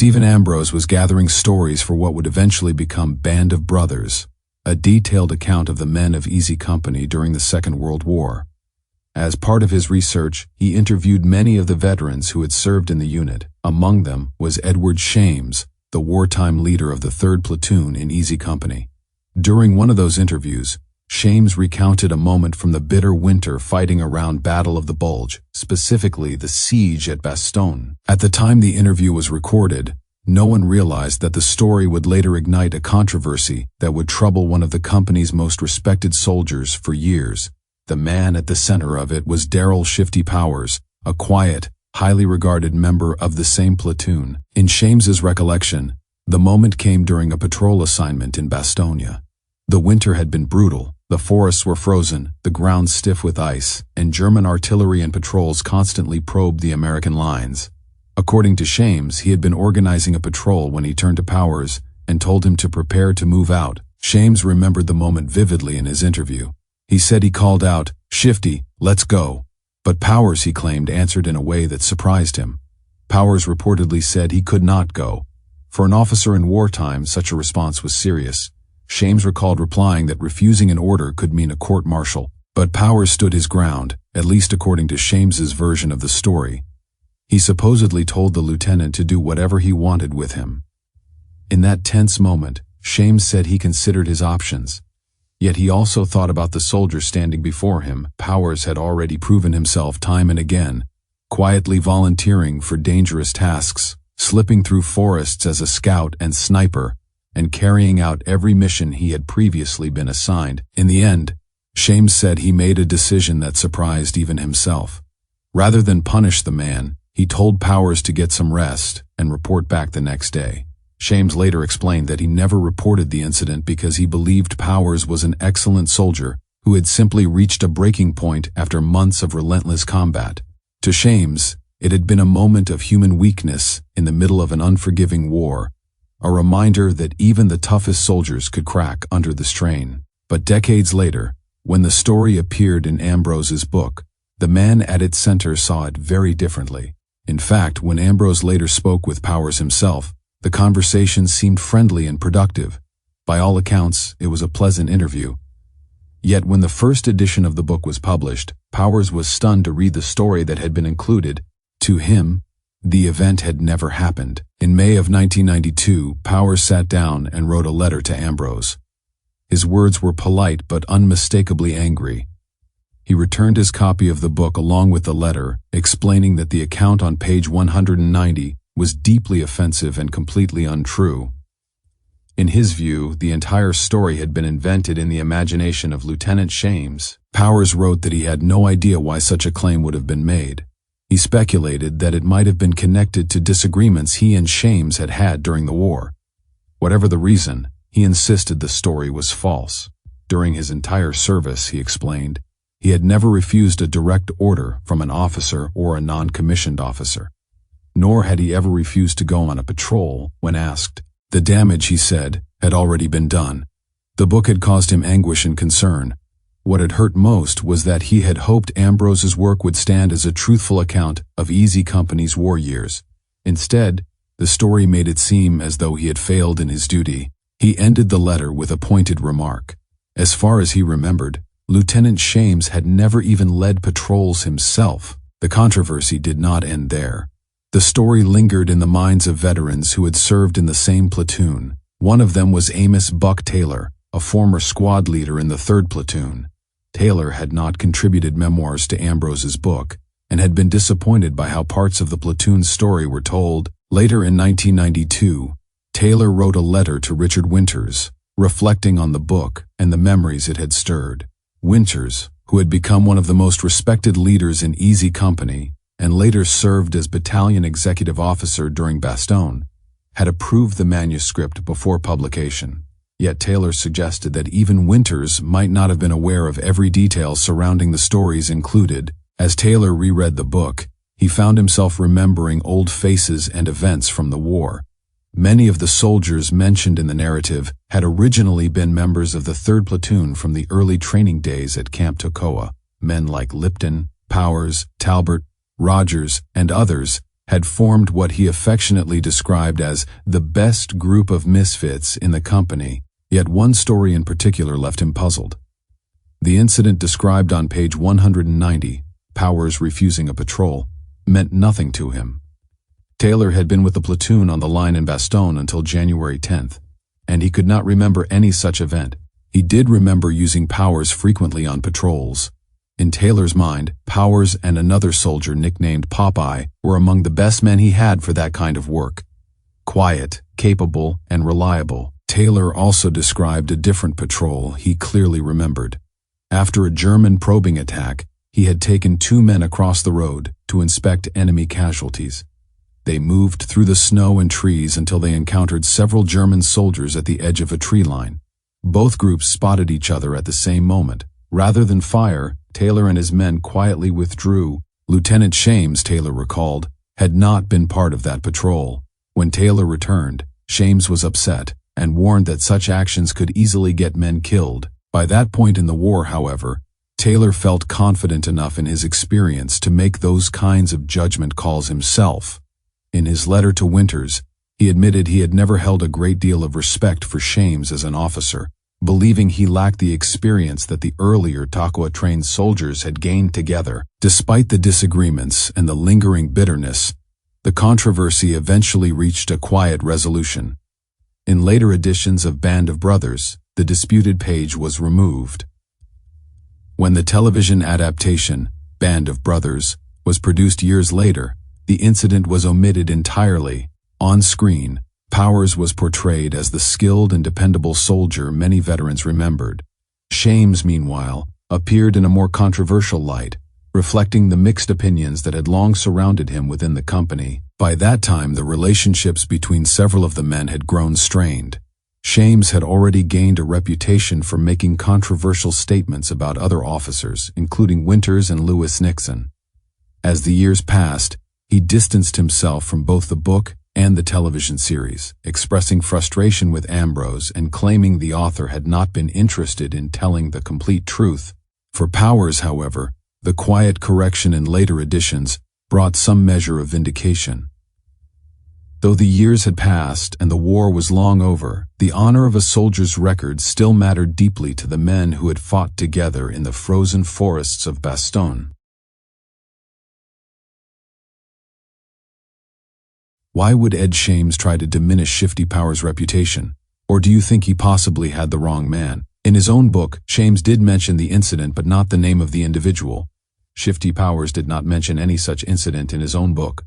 Stephen Ambrose was gathering stories for what would eventually become Band of Brothers, a detailed account of the men of Easy Company during the Second World War. As part of his research, he interviewed many of the veterans who had served in the unit. Among them was Edward Shames, the wartime leader of the 3rd Platoon in Easy Company. During one of those interviews, Shames recounted a moment from the bitter winter fighting around Battle of the Bulge, specifically the siege at Bastogne. At the time the interview was recorded, no one realized that the story would later ignite a controversy that would trouble one of the company's most respected soldiers for years. The man at the center of it was Shifty Powers, a quiet, highly regarded member of the same platoon. In Shames's recollection, the moment came during a patrol assignment in Bastogne. The winter had been brutal, the forests were frozen, the ground stiff with ice, and German artillery and patrols constantly probed the American lines. According to Shames, he had been organizing a patrol when he turned to Powers and told him to prepare to move out. Shames remembered the moment vividly in his interview. He said he called out, "Shifty, let's go." But Powers, he claimed, answered in a way that surprised him. Powers reportedly said he could not go. For an officer in wartime, such a response was serious. Shames recalled replying that refusing an order could mean a court-martial. But Powers stood his ground, at least according to Shames's version of the story. He supposedly told the lieutenant to do whatever he wanted with him. In that tense moment, Shames said he considered his options. Yet he also thought about the soldier standing before him. Powers had already proven himself time and again, quietly volunteering for dangerous tasks, slipping through forests as a scout and sniper, and carrying out every mission he had previously been assigned. In the end, Shames said he made a decision that surprised even himself. Rather than punish the man, he told Powers to get some rest and report back the next day. Shames later explained that he never reported the incident because he believed Powers was an excellent soldier who had simply reached a breaking point after months of relentless combat. To Shames, it had been a moment of human weakness in the middle of an unforgiving war, a reminder that even the toughest soldiers could crack under the strain. But decades later, when the story appeared in Ambrose's book, the man at its center saw it very differently. In fact, when Ambrose later spoke with Powers himself, the conversation seemed friendly and productive. By all accounts, it was a pleasant interview. Yet when the first edition of the book was published, Powers was stunned to read the story that had been included. To him, the event had never happened. In May of 1992, Powers sat down and wrote a letter to Ambrose. His words were polite but unmistakably angry. He returned his copy of the book along with the letter, explaining that the account on page 190 was deeply offensive and completely untrue. In his view, the entire story had been invented in the imagination of Lieutenant Shames. Powers wrote that he had no idea why such a claim would have been made. He speculated that it might have been connected to disagreements he and Shames had had during the war. Whatever the reason, he insisted the story was false. During his entire service, he explained, he had never refused a direct order from an officer or a non-commissioned officer. Nor had he ever refused to go on a patrol when asked. The damage, he said, had already been done. The book had caused him anguish and concern. What had hurt most was that he had hoped Ambrose's work would stand as a truthful account of Easy Company's war years. Instead, the story made it seem as though he had failed in his duty. He ended the letter with a pointed remark. As far as he remembered, Lieutenant Shames had never even led patrols himself. The controversy did not end there. The story lingered in the minds of veterans who had served in the same platoon. One of them was Amos "Buck" Taylor, a former squad leader in the 3rd Platoon. Taylor had not contributed memoirs to Ambrose's book and had been disappointed by how parts of the platoon's story were told. Later in 1992, Taylor wrote a letter to Richard Winters, reflecting on the book and the memories it had stirred. Winters, who had become one of the most respected leaders in Easy Company and later served as battalion executive officer during Bastogne, had approved the manuscript before publication. Yet Taylor suggested that even Winters might not have been aware of every detail surrounding the stories included. As Taylor reread the book, he found himself remembering old faces and events from the war. Many of the soldiers mentioned in the narrative had originally been members of the 3rd Platoon from the early training days at Camp Toccoa. Men like Lipton, Powers, Talbot, Rogers, and others had formed what he affectionately described as the best group of misfits in the company, yet one story in particular left him puzzled. The incident described on page 190, Powers refusing a patrol, meant nothing to him. Taylor had been with the platoon on the line in Bastogne until January 10th, and he could not remember any such event. He did remember using Powers frequently on patrols. In Taylor's mind, Powers and another soldier nicknamed Popeye were among the best men he had for that kind of work. Quiet, capable, and reliable. Taylor also described a different patrol he clearly remembered. After a German probing attack, he had taken 2 men across the road to inspect enemy casualties. They moved through the snow and trees until they encountered several German soldiers at the edge of a tree line. Both groups spotted each other at the same moment. Rather than fire, Taylor and his men quietly withdrew. Lieutenant Shames, Taylor recalled, had not been part of that patrol. When Taylor returned, Shames was upset and warned that such actions could easily get men killed. By that point in the war, however, Taylor felt confident enough in his experience to make those kinds of judgment calls himself. In his letter to Winters, he admitted he had never held a great deal of respect for Shames as an officer, believing he lacked the experience that the earlier Takwa-trained soldiers had gained together. Despite the disagreements and the lingering bitterness, the controversy eventually reached a quiet resolution. In later editions of Band of Brothers, the disputed page was removed. When the television adaptation, Band of Brothers, was produced years later, the incident was omitted entirely. On screen, Powers was portrayed as the skilled and dependable soldier many veterans remembered. Shames, meanwhile, appeared in a more controversial light, reflecting the mixed opinions that had long surrounded him within the company. By that time, the relationships between several of the men had grown strained. Shames had already gained a reputation for making controversial statements about other officers, including Winters and Lewis Nixon. As the years passed, he distanced himself from both the book and the television series, expressing frustration with Ambrose and claiming the author had not been interested in telling the complete truth. For Powers, however, the quiet correction in later editions brought some measure of vindication. Though the years had passed and the war was long over, the honor of a soldier's record still mattered deeply to the men who had fought together in the frozen forests of Bastogne. Why would Ed Shames try to diminish Shifty Powers' reputation? Or do you think he possibly had the wrong man? In his own book, Shames did mention the incident but not the name of the individual. Shifty Powers did not mention any such incident in his own book.